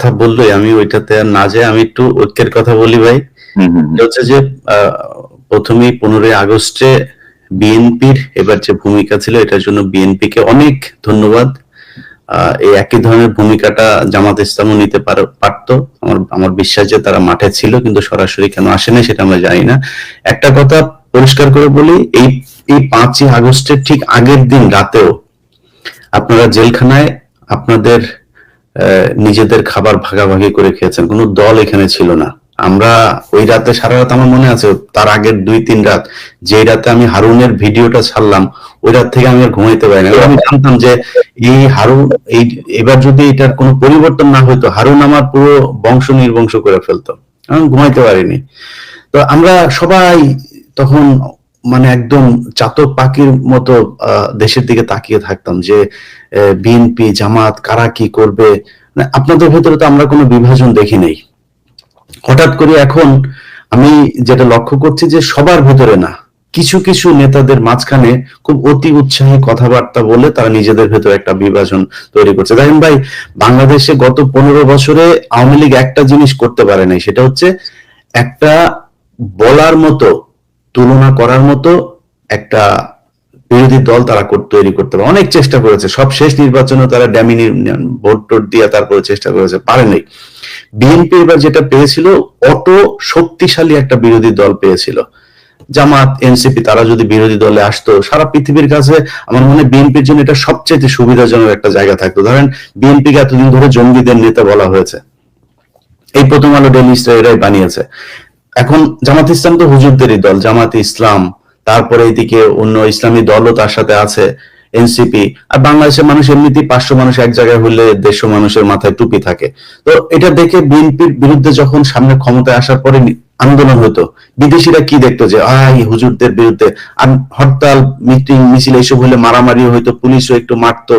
কথা বললোই, আমি ওইটাতে আর না যাই, আমি একটু ঐক্যের কথা বলি ভাই। এটা হচ্ছে যে প্রথমেই 15ই আগস্টে বিএনপির এবার যে ভূমিকা ছিল, এটার জন্য বিএনপিকে অনেক ধন্যবাদ। এই একই ধরনের ভূমিকাটা জামাত ইসলামও নিতে পারতো। আমার বিশ্বাস যে তারা মাঠে ছিল, কিন্তু সরাসরি কেন আসে না সেটা আমরা জানি না। একটা কথা পরিষ্কার করে বলি, এই 5ই আগস্টের ঠিক আগের দিন রাতেও আপনারা জেলখানায় আপনাদের নিজেদের খাবার ভাগাভাগি করে খেয়েছেন, কোনো দল এখানে ছিল না। আমরা ওই রাতে সারা রাত, আমার মনে আছে, তার আগের 2-3 রাত, যে রাতে আমি হারুনের ভিডিওটা ছাড়লাম, ওই রাত থেকে আমি আর ঘুমাইতে পারি না। আমি জানতাম যে এই হারুন, এবার যদি এটার কোনো পরিবর্তন না হইতো, হারুন আমার পুরো বংশ নির্বংশ করে ফেলতো। আমি ঘুমাইতে পারিনি। তো আমরা সবাই তখন মানে একদম চাতক পাখির মতো দেশের দিকে তাকিয়ে থাকতাম যে বিএনপি জামাত কারা কি করবে। আপনাদের ভেতরে তো আমরা কোনো বিভাজন দেখি নাই। হঠাৎ করে এখন আমি যেটা লক্ষ্য করছি যে সবার ভেতরে না, কিছু কিছু নেতাদের মাঝখানে খুব অতি উৎসাহী কথাবার্তা বলে তারা নিজেদের ভেতরে একটা বিভাজন তৈরি করছে। দেখেন ভাই, বাংলাদেশে গত 15 বছরে আওয়ামী লীগ একটা জিনিস করতে পারে নাই, সেটা হচ্ছে একটা বলার মতো, তুলনা করার মতো একটা বিরোধী দল তারা তৈরি করতে পারে। অনেক চেষ্টা করেছে, সব শেষ নির্বাচনে তারা ড্যামিনি ভোট টোট দিয়ে তারপরে চেষ্টা করেছে, পারেনি। বিএনপি এবার যেটা পেয়েছিল, অত শক্তিশালী একটা বিরোধী দল পেয়েছিল। জামাত এনসিপি তারা যদি বিরোধী দলে আসতো, সারা পৃথিবীর কাছে আমার মনে হয় বিএনপির জন্য এটা সবচেয়ে সুবিধাজনক একটা জায়গা থাকতো। ধরেন বিএনপিকে এতদিন ধরে জঙ্গিদের নেতা বলা হয়েছে, এই প্রথম আলো ডেইলি স্টার এরাই বানিয়েছে। এখন জামাত ইসলাম তো হুজুরদেরই দল, জামাত ইসলাম, তারপরে এইদিকে অন্য ইসলামী দলও তার সাথে আছে, এনসিপি। আর বাংলাদেশের মানুষ এমনিতেই 500 মানুষ এক জায়গায় হলে 150 মানুষের মাথায় টুপি থাকে। তো এটা দেখে বিএনপির বিরুদ্ধে যখন সামনে ক্ষমতায় আসার পরে আন্দোলন হতো, বিদেশিরা কি দেখতো যে হুজুরদের বিরুদ্ধে, আর হরতাল মিটিং মিছিল এইসব হলে মারামারি হইতো, পুলিশও একটু মারতো,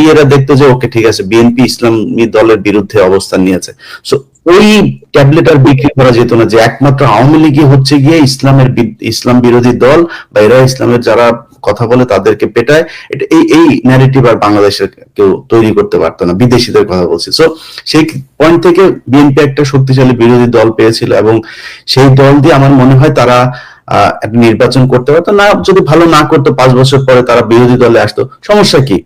ইয়েরা দেখতো যে ওকে ঠিক আছে, বিএনপি ইসলামী দলের বিরুদ্ধে অবস্থান নিয়েছে। সো ওই ট্যাবলেট আর বিক্রি করা যেত না যে একমাত্র আওয়ামী লীগই হচ্ছে গিয়ে ইসলাম বিরোধী দল, বা এরা ইসলামের যারা কথা বলে তাদেরকে পেটায়। এটা এই ন্যারেটিভ আর বাংলাদেশের কেউ তৈরি করতে পারতো না, বিদেশিদের কথা বলছি। সো সেই পয়েন্ট থেকে বিএনপি একটা শক্তিশালী বিরোধী দল পেয়েছিল, এবং সেই দল দিয়ে আমার মনে হয় তারা একটা নির্বাচন করতে পারতো। না, যদি ভালো না করতো 5 বছর পরে তারা বিরোধী দলে আসতো, সমস্যা কি?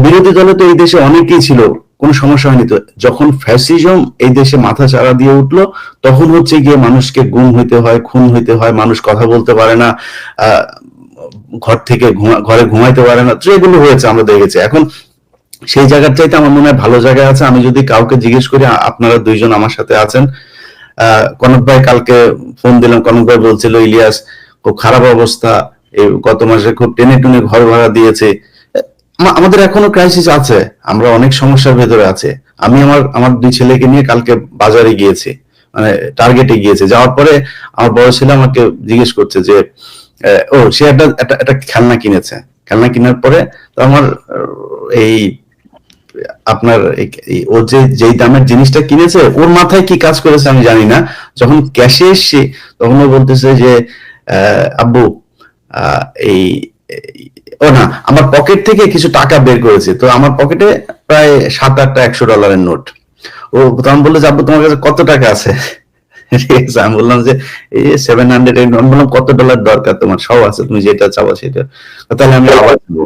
বিরোধী দলে তো এই দেশে অনেকেই ছিল, কোনো সমস্যা হয়নি। তো যখন ফ্যাসিজম এই দেশে মাথা চাড়া দিয়ে উঠলো, তখন হচ্ছে গিয়ে মানুষকে গুম হইতে হয়, খুন হইতে হয়, মানুষ কথা বলতে পারে না, ঘর থেকে ঘরে ঘুমাইতে পারে না, এগুলো হয়েছে আমরা দেখেছি। এখন সেই জায়গার চাইতে আমার মনে হয় ভালো জায়গায় আছে। আমি যদি কাউকে জিজ্ঞেস করি, আপনারা দুইজন আমার সাথে আছেন, কনক ভাই কালকে ফোন দিলাম, কনক ভাই বলছিল ইলিয়াস খুব খারাপ অবস্থা, গত মাসে খুব টেনে টুনে ঘর ভাড়া দিয়েছে। আমাদের এখনো ক্রাইসিস আছে, আমরা অনেক সমস্যার ভেতরে আছে। আমি আমার 2 ছেলেকে নিয়ে কালকে বাজারে গিয়েছি, মানে টার্গেটে গিয়েছে। যাওয়ার পরে আমার বড় ছেলে আমাকে জিজ্ঞেস করছে যে সে একটা খেলনা কিনেছে। খেলনা কেনার পরে তো আমার এই আপনার ও যেই দামের জিনিসটা কিনেছে, ওর মাথায় কি কাজ করেছে আমি জানি না। যখন ক্যাশে এসছে তখন ও বলতেছে যে আব্বু এই ও না, আমার পকেট থেকে কিছু টাকা বের করেছে। তো আমার পকেটে প্রায় 7-8টা $100 নোট। ও তখন বললো যে আব্বু তোমার কাছে কত টাকা আছে? ঠিক আছে, আমি বললাম যে এই 700। আমি বললাম কত ডলার দরকার তোমার? সব আছে, তুমি যেটা চাও সেটা। তাহলে আমি আবার দেবো।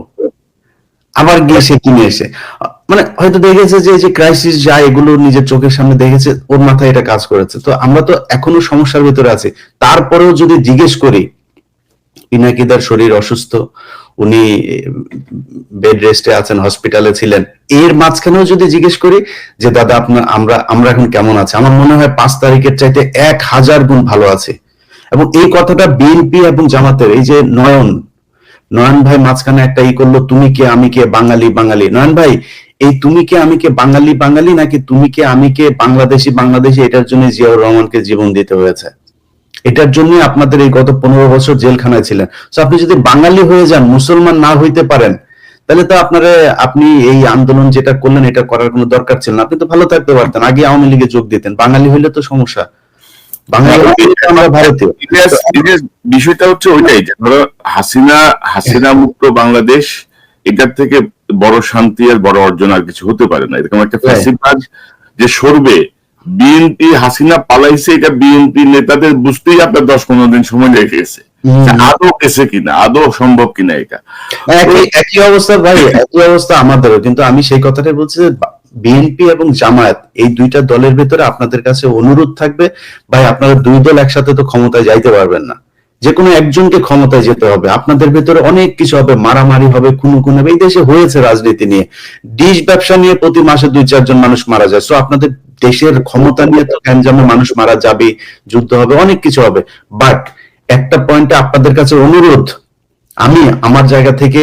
আবার গিয়ে সে কিনে এসে, মানে হয়তো দেখেছে যে ক্রাইসিস যায়, এগুলো নিজের চোখের সামনে দেখেছে, ওর মাথায় এটা কাজ করেছে। তো আমরা তো এখনো সমস্যার ভিতরে আছি। তারপরেও যদি জিজ্ঞেস করি, পিনাকিদার শরীর অসুস্থ, উনি বেড রেস্টে আছেন, হসপিটালে ছিলেন, এর মাঝখানেও যদি জিজ্ঞেস করি যে দাদা আমরা এখন কেমন আছে, আমার মনে হয় 5 তারিখের চাইতে 1000 গুণ ভালো আছে। এবং এই কথাটা বিএনপি এবং জামাতের, এই যে নয়ন ভাই মাঝখানে একটা করলো, তুমি কে আমি কে বাঙালি বাঙালি। নয়ন ভাই, এই তুমি কে আমি কে বাঙালি বাঙালি, নাকি তুমি কে আমি কে বাংলাদেশি বাংলাদেশি, এটার জন্য জিয়াউর রহমানকে জীবন দিতে হয়েছে। এটার জন্য আপনাদের এই গত 15 বছর জেলখানায় ছিলেন। তো আপনি যদি বাঙালি হয়ে যান, মুসলমান না হইতে পারেন, তাহলে তো আপনি এই আন্দোলন যেটা করলেন এটা করার কোনো দরকার ছিল না। আপনি তো ভালো থাকতে পারতেন, আগে আওয়ামী লীগে যোগ দিতেন। বাঙালি হইলে তো সমস্যা, আমরা ভারতীয়। বিষয়টা হচ্ছে ওইটাই, ধরো হাসিনা মুক্ত বাংলাদেশ, এটার থেকে বড় শান্তি আর বড় অর্জন আর কিছু হতে পারে না। এরকম একটা ফ্যাসিবাদ যে সরবে, বিএনপি হাসিনা পালাইছে, এটা বিএনপি নেতাদের বুঝতেই আপনার 10-15 দিন সময় লেগে গেছে আদৌ গেছে কিনা, আদৌ সম্ভব কিনা এটা। একই অবস্থা ভাই, একই অবস্থা আমাদেরও। কিন্তু আমি সেই কথাটাই বলছি যে বিএনপি এবং জামায়াত এই দুইটা দলের ভেতরে আপনাদের কাছে অনুরোধ থাকবে, ভাই আপনারা দুই দল একসাথে তো ক্ষমতায় যাইতে পারবেন না, যে কোনো একজনকে ক্ষমতায় যেতে হবে। আপনাদের ভেতরে অনেক কিছু হবে, মারামারি হবে, খুন হবে। এই দেশে হয়েছে রাজনীতি নিয়ে, ডিশ ব্যবসা নিয়ে প্রতি মাসে 2-4 জন মানুষ মারা যায়। সো আপনাদের দেশের ক্ষমতা নিয়ে তো গ্যাঞ্জামে মানুষ মারা যাবে, যুদ্ধ হবে, অনেক কিছু হবে। বাট একটা পয়েন্টে আপনাদের কাছে অনুরোধ, আমি আমার জায়গা থেকে,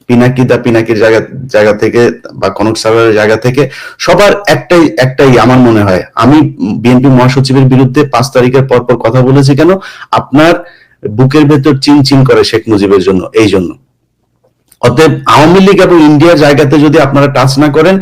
পিনাকির জায়গা থেকে বা কনক সাগরের জায়গা থেকে সবার একটাই আমার মনে হয়, আমি বিএনপি মহাসচিবের বিরুদ্ধে 5 তারিখের পর কথা বলেছি কেন, আপনার বুকের ভেতর চিন করে শেখ মুজিবের জন্য, এই জন্য। অতএব আওয়ামী লীগ এবং ইন্ডিয়ার জায়গাতে যদি আপনারা টাচ না করেন,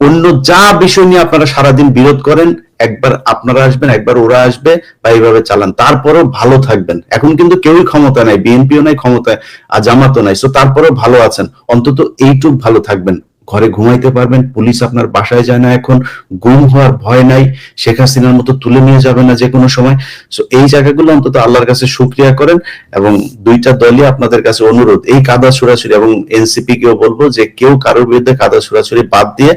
অন্য যা বিষয় নিয়ে আপনারা সারাদিন বিরোধ করেন, একবার আপনারা আসবেন, একবার ওরা আসবে, বা এইভাবে চালান, তারপরেও ভালো থাকবেন। এখন কিন্তু কেউই ক্ষমতা নাই, বিএনপিও নাই ক্ষমতায়, আর জামাতও নাই। সো তারপরেও ভালো আছেন, অন্তত এইটুক ভালো থাকবেন, ঘরে ঘুমাইতে পারবেন, পুলিশ আপনার বাসায় যায় না, এখন গুম হওয়ার ভয় নাই, শেখ হাসিনার মতো তুলে নিয়ে যাবে না যে কোনো সময়। সো এই জায়গাগুলো অন্তত আল্লাহর কাছে শুকরিয়া করেন। এবং দুইটা দলই আপনাদের কাছে অনুরোধ, এই কাদা ছুড়াছুড়ি, এবং এনসিপি কেও বলবো যে কেউ কারোর বিরুদ্ধে কাদা ছুড়াছুড়ি বাদ দিয়ে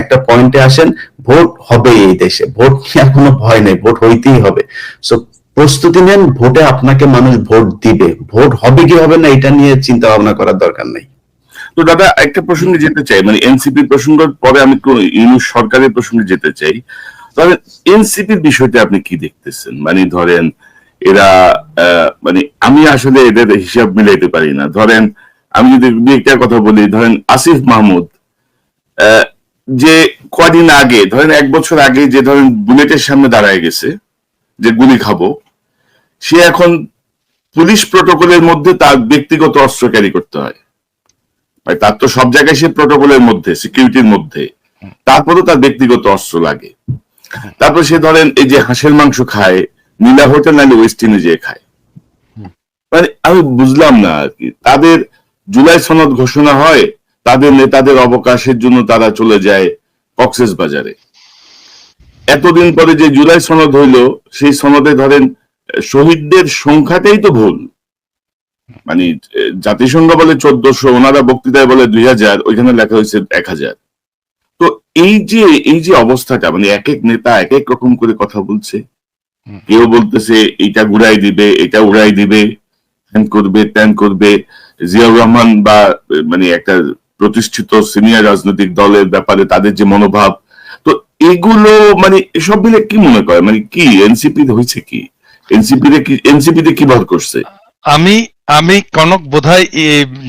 একটা পয়েন্টে আসেন, ভোট হবে এই দেশে, ভোট নিয়ে কোনো ভয় নেই, ভোট হইতেই হবে। সো প্রস্তুতি নেন, ভোটে আপনাকে মানুষ ভোট দিবে, ভোট হবে কি হবে না এটা নিয়ে চিন্তা ভাবনা করার দরকার নেই। তো দাদা একটা প্রসঙ্গে যেতে চাই, মানে এনসিপির প্রসঙ্গের পরে আমি ইউনূস সরকারের প্রসঙ্গে যেতে চাই। তবে এনসিপির বিষয়টা আপনি কি দেখতেছেন? মানে ধরেন এরা মানে আমি আসলে এদের হিসাব মিলাইতে পারি না। ধরেন আমি যদি একটা কথা বলি, ধরেন আসিফ মাহমুদ যে কদিন আগে, ধরেন 1 বছর আগে, যে ধরেন বুলেটের সামনে দাঁড়ায় গেছে যে গুলি খাবো, সে এখন পুলিশ প্রটোকলের মধ্যে তার ব্যক্তিগত অস্ত্র ক্যারি করতে হয়। তার তো সব জায়গায় সে প্রটোকলের মধ্যে, সিকিউরিটির মধ্যে, তারপরেও তার ব্যক্তিগত অস্ত্র লাগে। তারপর সে ধরেন এই যে হাঁসের মাংস খায়, নীলা হোটেল নাইলে ওয়েস্ট ইন্ডিজে খায়। মানে আমি বুঝলাম না আর কি, তাদের জুলাই সনদ ঘোষণা হয়, তাদের নেতাদের অবকাশের জন্য তারা চলে যায় কক্সেস বাজারে। এতদিন পরে যে জুলাই সনদ হইলো, সেই সনদে ধরেন শহীদদের সংখ্যাটাই তো ভুল। মানে জাতিসংঘ বলে 1400, ওনারা বক্তৃতায় বলে 2000, ওইখানে লেখা হয়েছে 1000। তো এই যে অবস্থাটা, মানে এক এক নেতা এক এক রকম করে কথা বলছে, কেউ বলতেছে এইটা ঘুরাই দিবে, এটা উড়াই দিবে, হ্যান করবে, ত্যান করবে। জিয়াউর রহমান বা মানে একটা প্রতিষ্ঠিত সিনিয়র রাজনৈতিক দলের ব্যাপারে তাদের যে মনোভাব, তো এগুলো মানে এসব মিলে কি মনে করে, মানে কি এনসিপি হয়েছে কি, এনসিপিতে কি ভর করছে? আমি কনক বোধহয়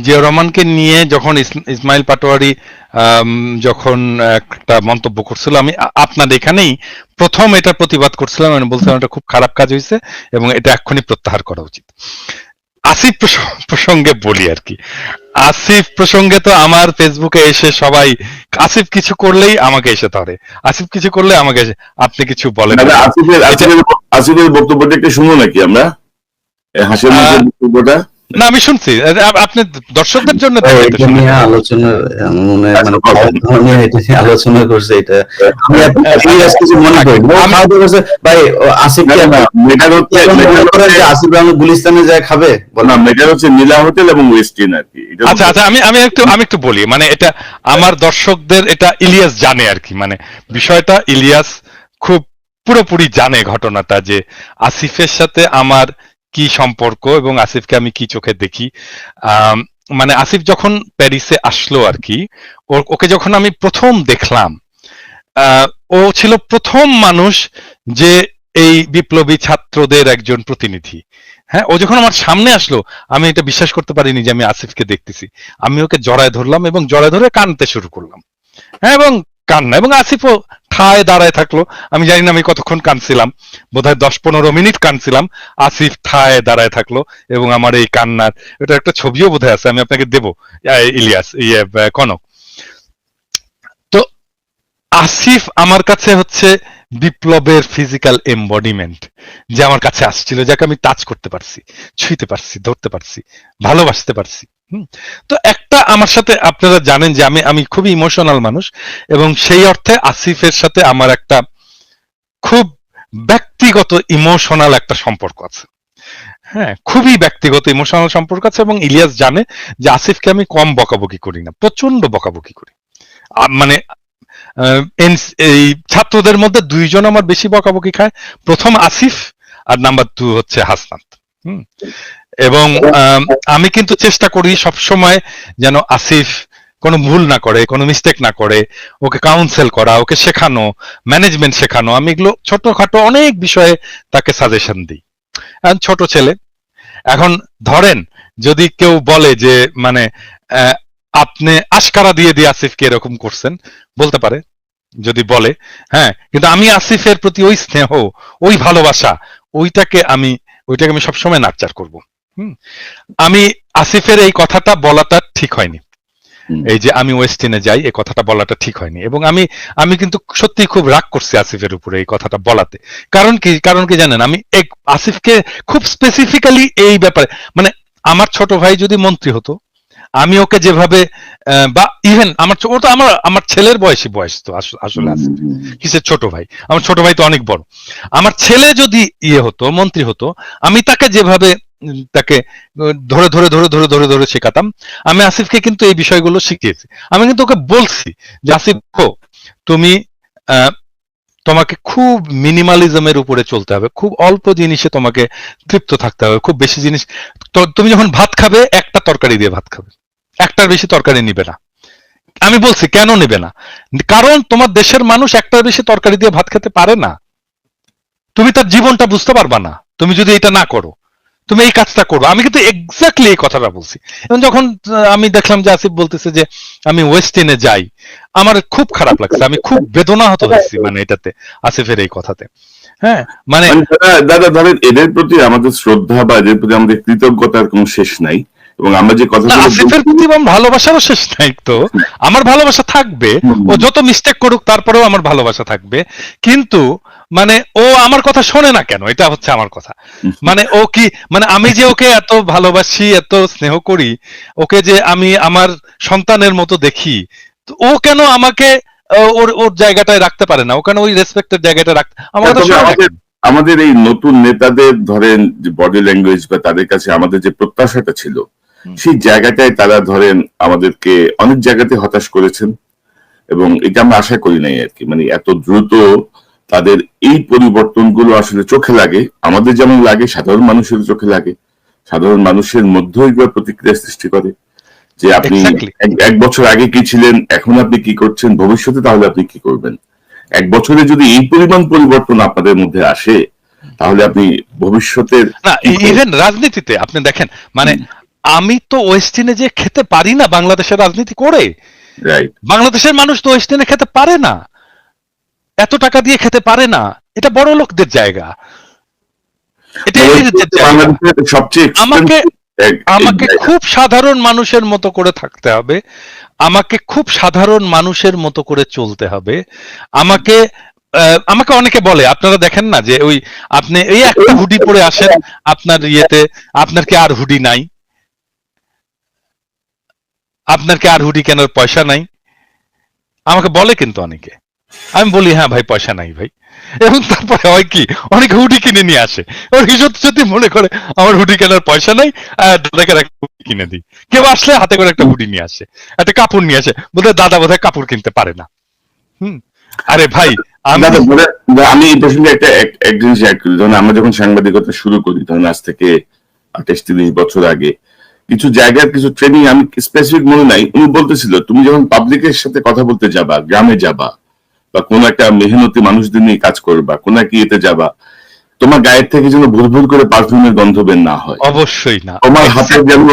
জিয়াউর রহমানকে নিয়ে যখন ইসমাইল পাটোয়ারি যখন একটা মন্তব্য করছিল, আমি আপনার এখানেই প্রথম এটা প্রতিবাদ করছিলাম, আমি বলছিলাম এটা খুব খারাপ কাজ হয়েছে এবং এটা এক্ষুনি প্রত্যাহার করা উচিত। আসিফ প্রসঙ্গে বলি আর কি, আসিফ প্রসঙ্গে তো আমার ফেসবুকে এসে সবাই আসিফ কিছু করলেই আমাকে এসে ধরে, আসিফ কিছু করলে আমাকে এসে, আপনি কিছু বলেন। আসিফের বক্তব্যটা একটু শুনো নাকি আমরা, হাসির বক্তব্যটা? না আমি শুনছি, আপনি দর্শকদের জন্য আলোচনা করছে এটা। কিছু মনে করি ভাই, আসিফ গুলিস্তানে যায় খাবে, এটা হচ্ছে নীলা হোটেল এবং ওয়েস্টিন আর কি। আচ্ছা আচ্ছা, আমি একটু বলি, মানে এটা আমার দর্শকদের, এটা ইলিয়াস জানে আর কি, মানে বিষয়টা ইলিয়াস খুব পুরোপুরি জানে ঘটনাটা, যে আসিফের সাথে আমার কি সম্পর্ক এবং আসিফকে আমি কি চোখে দেখি। মানে আসিফ যখন প্যারিসে আসলো আর কি, ওকে যখন আমি প্রথম দেখলাম, ও ছিল প্রথম মানুষ যে এই বিপ্লবী ছাত্রদের একজন প্রতিনিধি। হ্যাঁ, ও যখন আমার সামনে আসলো, আমি এটা বিশ্বাস করতে পারিনি যে আমি আসিফকে দেখতেছি। আমি ওকে জড়ায় ধরলাম এবং জড়ায় ধরে কাঁদতে শুরু করলাম। হ্যাঁ, এবং কান্না, এবং আসিফও ঠায় দাঁড়ায় থাকলো। আমি জানি না আমি কতক্ষণ কাঁদছিলাম, বোধহয় 10-15 মিনিট কাঁদছিলাম। আসিফ ঠায় দাঁড়ায় থাকলো এবং আমার এই কান্নার এটা একটা ছবিও বোধহয় আছে, আমি আপনাকে দেবো, ইলিয়াস, কনক। তো আসিফ আমার কাছে হচ্ছে বিপ্লবের ফিজিক্যাল এমবডিমেন্ট, যে আমার কাছে আসছিল, যাকে আমি টাচ করতে পারছি, ছুঁইতে পারছি, ধরতে পারছি, ভালোবাসতে পারছি। তো একটা একটা আমার সাথে, আপনারা জানেন যে আমি খুবই ইমোশনাল মানুষ, এবং সেই অর্থে আসিফের সাথে আমার একটা খুব ব্যক্তিগত ইমোশনাল একটা সম্পর্ক আছে। হ্যাঁ, খুবই ব্যক্তিগত ইমোশনাল সম্পর্ক আছে, এবং ইলিয়াস জানে যে আসিফকে আমি কম বকাবকি করি না, প্রচন্ড বকাবকি করি। মানে এই ছাত্রদের মধ্যে দুইজন আমার বেশি বকাবকি খায়, প্রথম আসিফ আর নাম্বার 2 হচ্ছে হাসনাত। এবং আমি কিন্তু চেষ্টা করি সবসময় যেন আসিফ কোনো ভুল না করে, কোনো মিস্টেক না করে, ওকে কাউন্সেল করা, ওকে শেখানো, ম্যানেজমেন্ট শেখানো। আমি এগুলো ছোটখাটো অনেক বিষয়ে তাকে সাজেশন দিই। ছোট ছেলে, এখন ধরেন যদি কেউ বলে যে মানে আপনি আশকারা দিয়ে দিয়ে আসিফকে এরকম করছেন, বলতে পারে, যদি বলে, হ্যাঁ, কিন্তু আমি আসিফের প্রতি ওই স্নেহ, ওই ভালোবাসা, ওইটাকে আমি সবসময় নার্চার করব। আমি আসিফের এই কথাটা বলাটা ঠিক হয়নি, এই যে আমি ওয়েস্টিনে যাই, এই কথাটা বলাটা ঠিক হয়নি, এবং আমি কিন্তু সত্যি খুব রাগ করছি আসিফের উপরে এই কথাটা বলাতে। কারণ কি জানেন, আমি আসিফকে খুব স্পেসিফিক্যালি এই ব্যাপারে, মানে আমার ছোট ভাই যদি মন্ত্রী হতো, আমি ওকে যেভাবে, বা ইভেন আমার ছেলের বয়স তো আসলে আসিফ, কিসের ছোট ভাই, আমার ছোট ভাই তো অনেক বড়। আমার ছেলে যদি হতো, মন্ত্রী হতো, আমি তাকে যেভাবে তাকে ধরে ধরে ধরে ধরে ধরে ধরে শেখাতাম, আমি আসিফকে কিন্তু এই বিষয়গুলো শিখিয়েছি। আমি কিন্তু ওকে বলছি যে আসিফ, তুমি তোমাকে খুব মিনিমালিজমের উপরে চলতে হবে, খুব অল্প জিনিসে তোমাকে তৃপ্ত থাকতে হবে, খুব বেশি জিনিস, তুমি যখন ভাত খাবে একটা তরকারি দিয়ে ভাত খাবে, একটার বেশি তরকারি নিবে না। আমি বলছি কেন নেবে না, কারণ তোমার দেশের মানুষ একটার বেশি তরকারি দিয়ে ভাত খেতে পারে না, তুমি তার জীবনটা বুঝতে পারবা না তুমি যদি এটা না করো, তুমি এই কাজটা করো। আমি কিন্তু এক্স্যাক্টলি এই কথাটা বলছি। এবং যখন আমি দেখলাম যে আসিফ বলতেছে যে আমি ওয়েস্টিনে যাই, আমার খুব খারাপ লাগছে, আমি খুব বেদনাহত হয়েছি মানে এটাতে, আসিফের এই কথাতে। হ্যাঁ, মানে দাদা ধরেন এদের প্রতি আমাদের শ্রদ্ধা বা এদের প্রতি আমাদের কৃতজ্ঞতার কোনো শেষ নাই, এবং আমরা যে কথা আসিফের প্রতি আমার ভালোবাসারও শেষ নাই তো, আমার ভালোবাসা থাকবে, ও যত মিস্টেক করুক তারপরেও আমার ভালোবাসা থাকবে, কিন্তু মানে ও আমার কথা শোনে না কেন, এটা হচ্ছে আমার কথা। মানে ও কি, মানে আমি যে ওকে এত ভালোবাসি, এত স্নেহ করি, ওকে যে আমি আমার সন্তানের মতো দেখি, তো ও কেন আমাকে ওর জায়গাটায় রাখতে পারে না, ও কেন ওই রেসপেক্টের জায়গাটা রাখতে, আমার কথা শোনে না কেন? আমাদের এই নতুন নেতাদের ধরেন যে বডি ল্যাঙ্গুয়েজ বা তাদের কাছে আমাদের যে প্রত্যাশাটা ছিল, সেই জায়গাটায় তারা ধরেন আমাদেরকে অনেক জায়গাতে হতাশ করেছেন, এবং এটা আমরা আশা করি নাই আর কি। মানে এত দ্রুত তাদের এই পরিবর্তনগুলো আসলে চোখে লাগে, আমাদের যেমন লাগে সাধারণ মানুষের চোখে লাগে, সাধারণ মানুষের মধ্যে এগুলো প্রতিক্রিয়া সৃষ্টি করে যে আপনি এক বছর আগে কি ছিলেন, এখন আপনি কি করছেন, ভবিষ্যতে তাহলে আপনি কি করবেন। এক বছরে যদি এই পরিমাণ পরিবর্তন আপনাদের মধ্যে আসে, তাহলে আপনি ভবিষ্যতের না, ইভেন রাজনীতিতে আপনি দেখেন, মানে আমি তো ওয়েস্টিনে যে খেতে পারি না বাংলাদেশের রাজনীতি করে, বাংলাদেশের মানুষ তো ওয়েস্টিনে খেতে পারে না, এত টাকা দিয়ে খেতে পারে না, এটা বড় লোকদের জায়গা, এটা সবচেয়ে আমাকে খুব সাধারণ মানুষের মতো করে থাকতে হবে, আমাকে খুব সাধারণ মানুষের মতো করে চলতে হবে, আমাকে অনেকে বলে, আপনারা দেখেন না যে ওই আপনি এই একটা হুডি পরে আসেন আপনার ইয়েতে, আপনার কি আর হুডি নাই, আপনার কি আর হুডি কেনার পয়সা নাই, আমাকে বলে কিন্তু অনেকে। আমি বলি হ্যাঁ ভাই, পয়সা নাই ভাই, এবং তারপরে হয় কি, অনেকে হুডি কিনে নিয়ে আসে, ওর সত্যি মনে করে আমার হুডি কেনার পয়সা নাই, দাদাকে একটা হুডি কিনে দিই। কেউ আসলে হাতে করে একটা হুডি নিয়ে আসে, একটা কাপড় নিয়ে আসে, বোধহয় দাদা বোধহয় কাপড় কিনতে পারে না। আরে ভাই, আমি এই প্রসঙ্গে এক জিনিস অ্যাড করি। ধরুন আমরা যখন সাংবাদিকতা শুরু করি, ধরুন আজ থেকে 28-30 বছর আগে, কিছু জায়গার কিছু ট্রেনিং আমি স্পেসিফিক মনে নাই, উনি বলতেছিল তুমি যখন পাবলিকের সাথে কথা বলতে যাবা, গ্রামে যাবা, বা কোন একটা মেহনতি মানুষদের নিয়ে কাজ করবা, কোন একটা ইয়েতে যাবা, তোমার গায়ের থেকে যেন ভুল ভুল করে পারফিউমের গন্ধ বের না হয়। অবশ্যই না। তোমার হাতে যেন,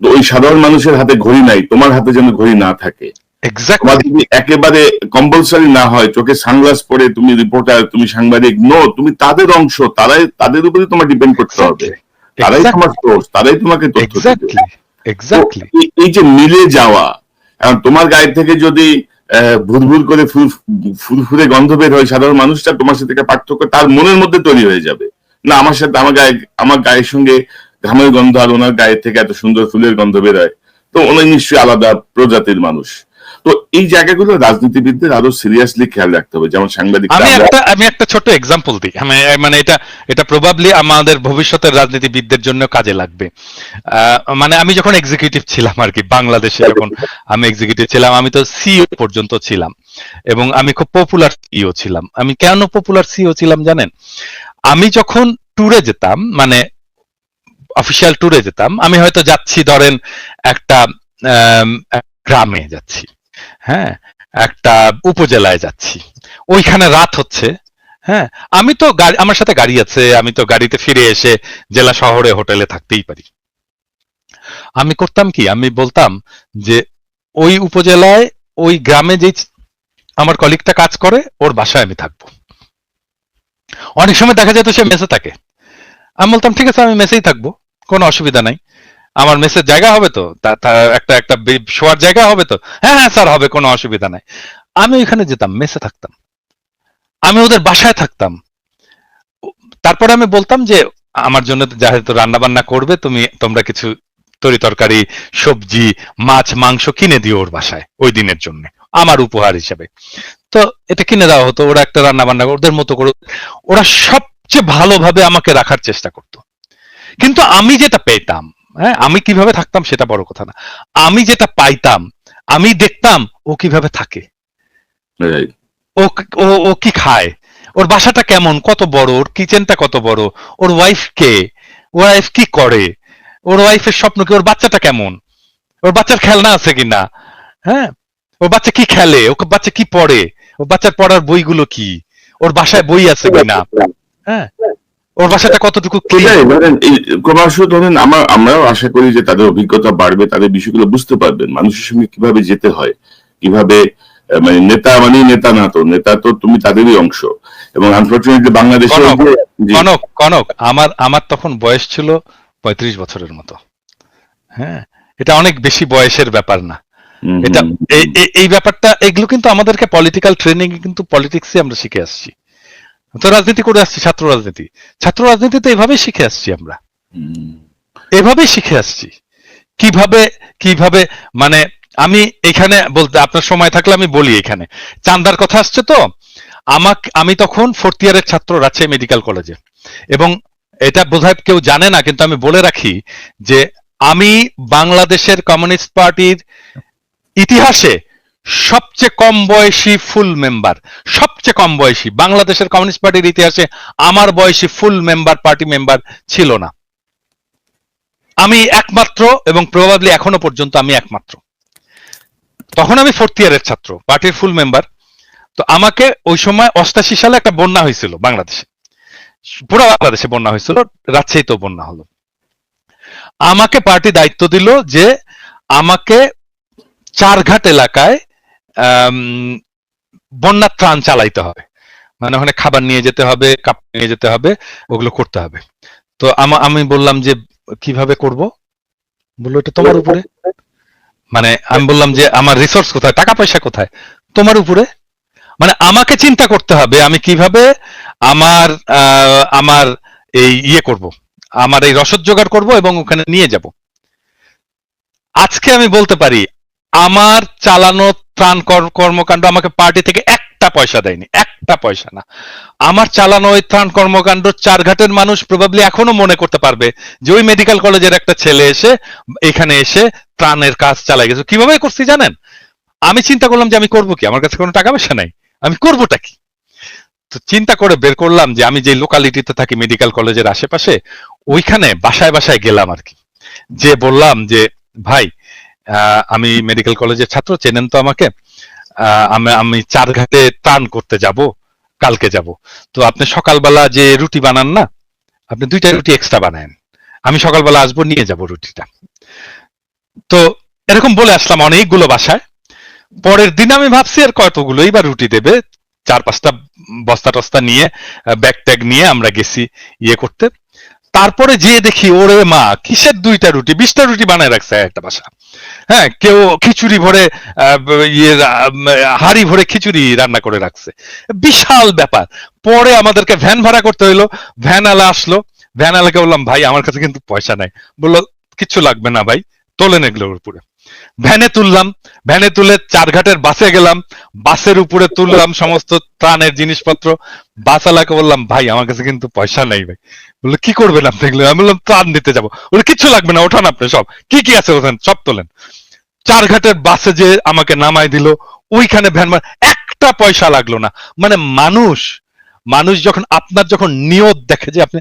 ওই সাধারণ মানুষের হাতে ঘড়ি নাই, তোমার হাতে যেন ঘড়ি না থাকে, একেবারে কম্পালসারি না হয়, চোখে সানগ্লাস পরে তুমি রিপোর্টার, তুমি সাংবাদিক, নো, তুমি তাদের অংশ, তাদের উপরে তোমার ডিপেন্ড করতে হবে, তারাই তোমার সোর্স, তারাই তোমাকে তথ্য দিবে। এই যে মিলে যাওয়া, তোমার গায়ে থেকে যদি ভুল করে ফুরফুরে গন্ধ বের হয়, সাধারণ মানুষটা তোমার সাথে পার্থক্য তার মনের মধ্যে তৈরি হয়ে যাবে, না আমার সাথে আমার গায়ের সঙ্গে ঘামের গন্ধ আর ওনার গায়ের থেকে এত সুন্দর ফুলের গন্ধ বের হয়, তো উনি নিশ্চয়ই আলাদা প্রজাতির মানুষ। তো এই জায়গাগুলো রাজনীতিবিদদের আরো সিরিয়াসলি খেয়াল রাখতে হবে, যেমন সাংবাদিক। আমি একটা ছোট এক্সাম্পল দিই, মানে এটা প্রবাবলি আমাদের ভবিষ্যতের রাজনীতিবিদদের জন্য কাজে লাগবে। মানে আমি যখন এক্সিকিউটিভ ছিলাম আর কি, বাংলাদেশে যখন আমি এক্সিকিউটিভ ছিলাম, আমি তো সিইও পর্যন্ত ছিলাম এবং আমি খুব পপুলার সিইও ছিলাম। আমি কেন পপুলার সিইও ছিলাম জানেন? আমি যখন ট্যুরে যেতাম, মানে অফিসিয়াল ট্যুরে যেতাম, আমি হয়তো যাচ্ছি ধরেন একটা গ্রামে যাচ্ছি, হ্যাঁ, একটা উপজেলায় যাচ্ছি, ওইখানে রাত হচ্ছে, হ্যাঁ, আমি তো আমার সাথে গাড়ি আছে, আমি তো গাড়িতে ফিরে এসে জেলা শহরে হোটেলে থাকতেই পারি। আমি করতাম কি, আমি বলতাম যে ওই উপজেলায় ওই গ্রামে যে আমার কলিগটা কাজ করে ওর বাসায় আমি থাকবো। অনেক সময় দেখা যেত সে মেসে থাকে, আমি বলতাম ঠিক আছে আমি মেসেই থাকবো, কোনো অসুবিধা নাই, আমার মেসের জায়গা হবে তো, একটা একটা শোয়ার জায়গা হবে তো, হ্যাঁ হ্যাঁ স্যার হবে, কোনো অসুবিধা নাই। আমি ওইখানে যেতাম, মেসে থাকতাম, আমি ওদের বাসায় থাকতাম। তারপরে আমি বলতাম যে আমার জন্য যেহেতু রান্না বান্না করবে, তোমরা কিছু তরি তরকারি, সবজি, মাছ, মাংস কিনে দিও ওর বাসায় ওই দিনের জন্য আমার উপহার হিসাবে। তো এটা কিনে দেওয়া হতো, ওরা একটা রান্না বান্না ওদের মতো করে, ওরা সবচেয়ে ভালোভাবে আমাকে রাখার চেষ্টা করতো। কিন্তু আমি যেটা পেতাম, হ্যাঁ, আমি কিভাবে থাকতাম সেটা বড় কথা না, আমি যেটা পাইতাম, আমি দেখতাম ও কিভাবে থাকে, ও ও কি খায়, ওর বাসাটা কেমন, কত বড়, ওর কিচেনটা কত বড়, ওর ওয়াইফ কে, ওয়াইফ কি করে, ওর ওয়াইফের স্বপ্ন কি, ওর বাচ্চাটা কেমন, ওর বাচ্চার খেলনা আছে কিনা, হ্যাঁ, ওর বাচ্চা কি খেলে, ওর বাচ্চা কি পড়ে, ওর বাচ্চার পড়ার বইগুলো কি, ওর বাসায় বই আছে কিনা, হ্যাঁ, ওর বাসাটা কতটুকু ধরেন ক্রমশ ধরেন আমরাও আশা করি যে তাদের অভিজ্ঞতা বাড়বে, তাদের বিষয়গুলো বুঝতে পারবেন, মানুষের সঙ্গে কিভাবে যেতে হয়, কিভাবে, মানে নেতা মানে নেতা না, তো নেতা তো তুমি তাদেরই অংশ। এবং আনফরচুনেটলি বাংলাদেশে কনক আমার তখন বয়স ছিল 35 বছরের মতো, হ্যাঁ, এটা অনেক বেশি বয়সের ব্যাপার না, এটা এই ব্যাপারটা, এগুলো কিন্তু আমাদেরকে পলিটিক্যাল ট্রেনিং এ কিন্তু পলিটিক্সে আমরা শিখে আসছি, তো রাজনীতি করে আসছি, ছাত্র রাজনীতিতে এভাবেই শিখে আসছি, আমরা এভাবেই শিখে আসছি কিভাবে মানে আমি এখানে বলতে, আপনার সময় থাকলে আমি বলি, এখানে চান্দার কথা আসছে তো, আমি তখন 4th ইয়ারের ছাত্র রাজশাহী মেডিকেল কলেজে, এবং এটা বোধহয় কেউ জানে না, কিন্তু আমি বলে রাখি যে আমি বাংলাদেশের কমিউনিস্ট পার্টির ইতিহাসে সবচেয়ে কম বয়সী ফুল মেম্বার, সবচেয়ে কম বয়সী বাংলাদেশের কমিউনিস্ট পার্টির ইতিহাসে আমার বয়সী ফুল মেম্বার, পার্টি মেম্বার ছিল না, আমি একমাত্র, এবং প্রবাবলি এখনো পর্যন্ত আমি একমাত্র। তখন আমি 4th ইয়ারের ছাত্র, পার্টির ফুল মেম্বার। তো আমাকে ওই সময় 88 সালে একটা বন্যা হয়েছিল বাংলাদেশে, পুরো বাংলাদেশে বন্যা হয়েছিল, রাজশাহীতেও বন্যা হলো। আমাকে পার্টি দায়িত্ব দিল যে আমাকে চারঘাট এলাকায় বন্যার ত্রাণ চালাইতে হবে, মানে ওখানে খাবার নিয়ে যেতে হবে, কাপড় নিয়ে যেতে হবে, ওগুলো করতে হবে। তো আমি বললাম যে কিভাবে করব, বললো এটা তোমার উপরে, মানে আমি বললাম যে আমার রিসোর্স কোথায়, টাকা পয়সা কোথায়, তোমার উপরে, মানে আমাকে চিন্তা করতে হবে আমি কিভাবে আমার এই করব, আমার এই রসদ জোগাড় করব এবং ওখানে নিয়ে যাব। আজকে আমি বলতে পারি আমার চালানো ত্রাণ কর্মকাণ্ড আমাকে পার্টি থেকে একটা পয়সা দেয়নি, একটা পয়সা না। আমার চালানো ওই ত্রাণ কর্মকাণ্ড চারঘাটের মানুষ প্রবাবলি এখনো মনে করতে পারবে যে ওই মেডিকেল কলেজের একটা ছেলে এখানে এসে ত্রাণের কাজ চালাই গেছে। কিভাবে করছি জানেন? আমি চিন্তা করলাম যে আমি করবো কি, আমার কাছে কোনো টাকা পয়সা নাই, আমি করবোটা কি? তো চিন্তা করে বের করলাম যে আমি যে লোকালিটিতে থাকি মেডিকেল কলেজের আশেপাশে, ওইখানে বাসায় বাসায় গেলাম আর কি, যে বললাম যে ভাই আমি মেডিকেল কলেজের ছাত্র, চেনেন তো আমাকে, আমি চারঘাটে ত্রাণ করতে যাব, কালকে যাব, তো আপনি সকালবেলা যে রুটি বানান না, আপনি 2টা রুটি এক্সট্রা বানায়েন, আমি সকালবেলা আসবো, নিয়ে যাব রুটিটা। তো এরকম বলে আসলাম অনেকগুলো বাসায়। পরের দিন আমি ভাবছি আর কতগুলোই বা রুটি দেবে, 4-5টা বস্তা টস্তা নিয়ে, ব্যাগ ট্যাগ নিয়ে আমরা গেছি করতে। তারপরে যেয়ে দেখি ওরে মা, কিসের 2টা রুটি, 20টা রুটি বানায় রাখছে একটা বাসা, হ্যাঁ, কেউ খিচুড়ি ভরে হাড়ি ভরে খিচুড়ি রান্না করে রাখছে, বিশাল ব্যাপার। পরে আমাদেরকে ভ্যান ভাড়া করতে হইলো, ভ্যান আলা আসলো, ভ্যান আলাকে বললাম ভাই আমার কাছে কিন্তু পয়সা নাই, বললো কিচ্ছু লাগবে না ভাই, তোলেন এগুলোর উপরে। ভ্যানে তুললাম, ভ্যানে তুলে চারঘাটের বাসে গেলাম, বাসের উপরে তুললাম সমস্ত ত্রাণের জিনিসপত্র। বাসওয়ালাকে বললাম, ভাই আমার কাছে কিন্তু পয়সা নেই ভাই। বললো, কি করবেন আপনি এগুলো? আমি বললাম, ত্রাণ দিতে যাবো। বলে, কিচ্ছু লাগবে না, ওঠান আপনি সব, কি কি আছে ওখানে সব তোলেন। চারঘাটের বাসে যে আমাকে নামাই দিল, ওইখানে ভ্যান, একটা পয়সা লাগলো না। মানে মানুষ যখন নিয়ত দেখে যে আপনি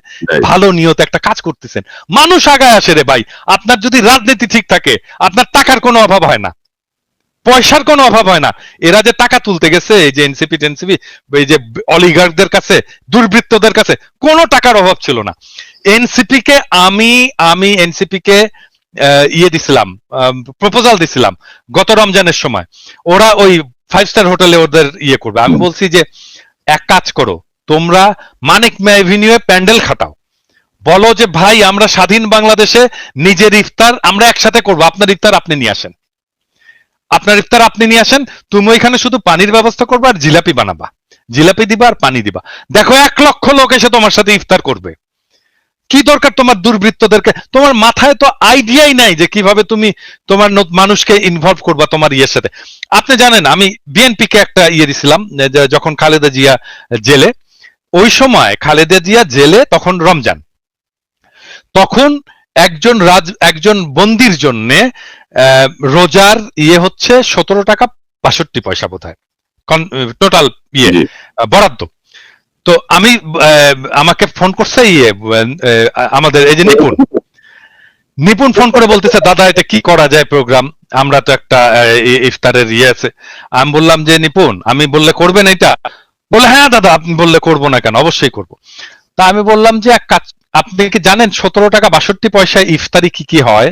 ভালো নিয়ত একটা কাজ করতেছেন, মানুষ আগায় আসে রে ভাই। আপনার যদি রাজনীতি ঠিক থাকে, আপনার টাকার কোনো অভাব হয় না, পয়সার কোনো অভাব হয় না। এরা যে টাকা তুলতে গেছে, এই যে এনসিপি এই যে অলিগার্কদের কাছে, দুর্বৃত্তদের কাছে কোনো টাকার অভাব ছিল না। এনসিপি কে আমি এনসিপি কে দিছিলাম, প্রপোজাল দিছিলাম গত রমজানের সময়। ওরা ওই 5 স্টার হোটেলে ওদের করবে। আমি বলছি যে এক কাজ করো, তোমরা মানিক মে এভিনিউয়ে প্যান্ডেল খাটাও, বলো যে ভাই আমরা স্বাধীন বাংলাদেশে নিজের ইফতার আমরা একসাথে করবো, আপনার ইফতার আপনি নিয়ে আসেন, তুমি ওইখানে শুধু পানির ব্যবস্থা করবে আর জিলাপি বানাবা, জিলাপি দিবা আর পানি দিবা। দেখো 1 লক্ষ লোক এসে তোমার সাথে ইফতার করবে। কি দরকার তোমার দুর্বৃত্তদেরকে? তোমার মাথায় তো আইডিয়াই নাই যে কিভাবে তুমি তোমার মানুষকে ইনভলভ করবা তোমার সাথে। আপনি জানেন আমি বিএনপি কে একটা দিছিলাম যখন খালেদা জিয়া জেলে, ওই সময় খালেদা জিয়া জেলে, তখন রমজান, তখন একজন বন্দির জন্য রোজার হচ্ছে 17 টাকা 62 পয়সা বোধহয় টোটাল বরাদ্দ। তো আমি আমাকে ফোন করছে আমাদের এই যে নিপুণ ফোন করে বলতেছে, দাদা এটা কি করা যায় প্রোগ্রাম, আমরা তো একটা ইফতারের আছে। আমি বললাম যে নিপুণ, আমি বললে করবেন এটা? বলে, হ্যাঁ দাদা আপনি বললে করবো না কেন, অবশ্যই করবো। তা আমি বললাম যে এক কাজ, আপনি কি জানেন 17 টাকা 62 পয়সায় ইফতারি কি কি হয়?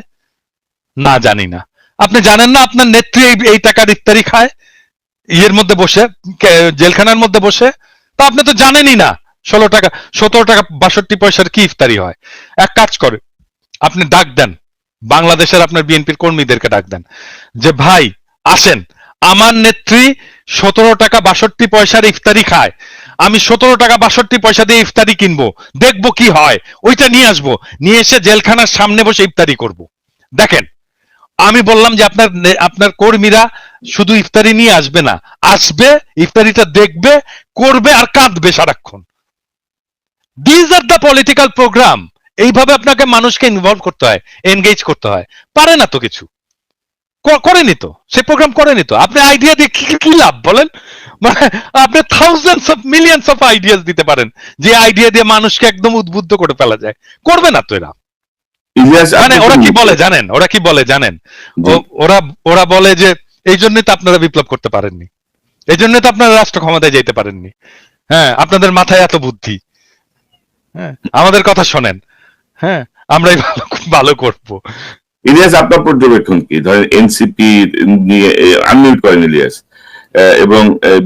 না, জানি না। আপনি জানেন না আপনার নেত্রী এই টাকার ইফতারি খায় মধ্যে বসে, জেলখানার মধ্যে বসে? তা আপনি তো জানেনই না 17 টাকা 62 পয়সার কি ইফতারি হয়। এক কাজ করে, আপনি ডাক দেন বাংলাদেশের আপনার বিএনপির কর্মীদেরকে, ডাক দেন যে ভাই আসেন, আমার নেত্রী 17 টাকা 62 পয়সার ইফতারি খায়, আমি 17 টাকা 62 পয়সা দিয়ে ইফতারি কিনবো, দেখবো কি হয়, ওইটা নিয়ে আসবো, নিয়ে এসে জেলখানার সামনে বসে ইফতারি করব। দেখেন, আমি বললাম যে আপনার কর্মীরা শুধু ইফতারি নিয়ে আসবে না, আসবে ইফতারিটা দেখবে, করবে আর কাঁদবে সারাক্ষণ। This are the political program. এইভাবে আপনাকে মানুষকে ইনভলভ করতে হয়, এনগেজ করতে হয়। পারে না তো কিছু, করেনি তো, সে প্রোগ্রাম করেনি তো। আপনি আইডিয়া দিয়ে কি লাভ বলেন? মানে আপনি thousands of millions of ideas দিতে পারেন, যে আইডিয়া দিয়ে মানুষকে একদম উদ্বুদ্ধ করে ফেলা যায়, করবে না তো এরা। মানে ওরা কি বলে জানেন, ওরা বলে যে এই জন্যই তো আপনারা বিপ্লব করতে পারেননি, এই জন্যই তো আপনারা রাষ্ট্র ক্ষমতায় যেতে পারেননি। হ্যাঁ, আপনাদের মাথায় এত বুদ্ধি। হ্যাঁ, আমাদের কথা শোনেন, হ্যাঁ আমরাই ভালো করবো। ইলিয়াস, আপনার পর্যবেক্ষণ কি? ধরেন এনসিপি নিয়ে আনমিউট করেন ইলিয়াস, এবং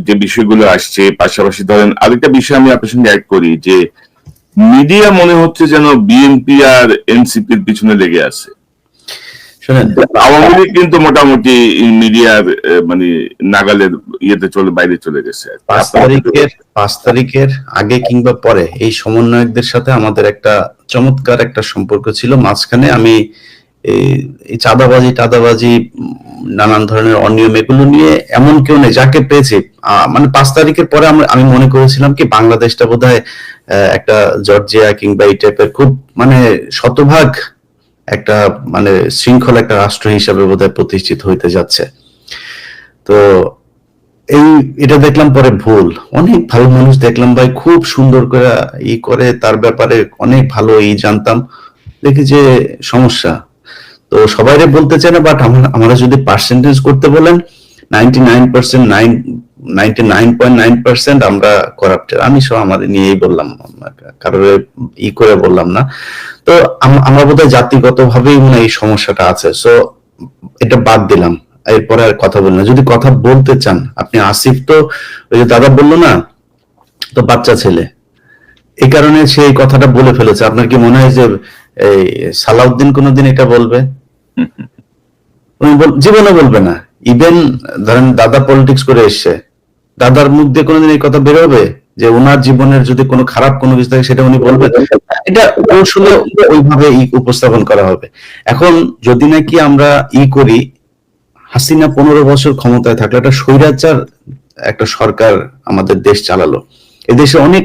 যে বিষয়গুলো আসছে, পাশাপাশি ধরেন আরেকটা বিষয় আমি আপনার সঙ্গে অ্যাড করি, যে মিডিয়া মনে হচ্ছে যেন বিএনপি আর এনসিপির পিছনে লেগে আছে। আওয়ামী লীগ কিন্তু মোটামুটি মিডিয়ার মানে নাগালের বাইরে চলে গেছে। 5 তারিখের আগে কিংবা পরে এই সমন্বয়কদের সাথে আমাদের একটা চমৎকার একটা সম্পর্ক ছিল। মাঝখানে আমি এই চাঁদাবাজি নানান ধরনের অনিয়ম এগুলো নিয়ে এমন কেউ নেই যাকে পেয়েছি। মানে 5 তারিখের পরে আমি মনে করেছিলাম কি বাংলাদেশটা বোধহয় একটা জর্জিয়া কিংবা এই টাইপের খুব মানে শতভাগ একটা মানে শৃঙ্খলা একটা রাষ্ট্র হিসাবে বোধহয় প্রতিষ্ঠিত হইতে যাচ্ছে। তো এটা দেখলাম পরে ভুল। অনেক ভালো মানুষ দেখলাম ভাই, খুব সুন্দর করে করে তার ব্যাপারে অনেক ভালো জানতাম, দেখি যে সমস্যা। তো সবাইরে বলতে চাই না, বাট আমরা যদি পার্সেন্টেজ করতে বলেন 99.9% আমরা করাপ্টেড। আমি সব আমাদের নিয়েই বললাম, কারোর করে বললাম না। তো আমরা বোধহয় জাতিগত ভাবেই এই সমস্যাটা আছে। সো এটা বাদ দিলাম, এরপরে আর কথা বললাম না। যদি কথা বলতে চান আপনি, আসিফ তো ওই যে দাদা বললো না, তো বাচ্চা ছেলে, এই কারণে সে এই কথাটা বলে ফেলেছে। আপনার কি মনে হয় যে এই সালাউদ্দিন কোনোদিন এটা বলবে? উনি জীবনে বলবে না। ইভেন ধরেন দাদা পলিটিক্স করে এসছে, দাদার মুখ দিয়ে কোনোদিন এই কথা বেরোবে যে ওনার জীবনের যদি কোনো খারাপ কোনো কিছু থাকে সেটা উনি বলবেন? এটা কৌশলে ওইভাবে উপস্থাপন করা হবে। এখন যদি নাকি আমরা করি হাসিনা 15 বছর ক্ষমতায় থাকলো, একটা স্বৈরাচার একটা সরকার আমাদের দেশ চালালো। এদেশে অনেক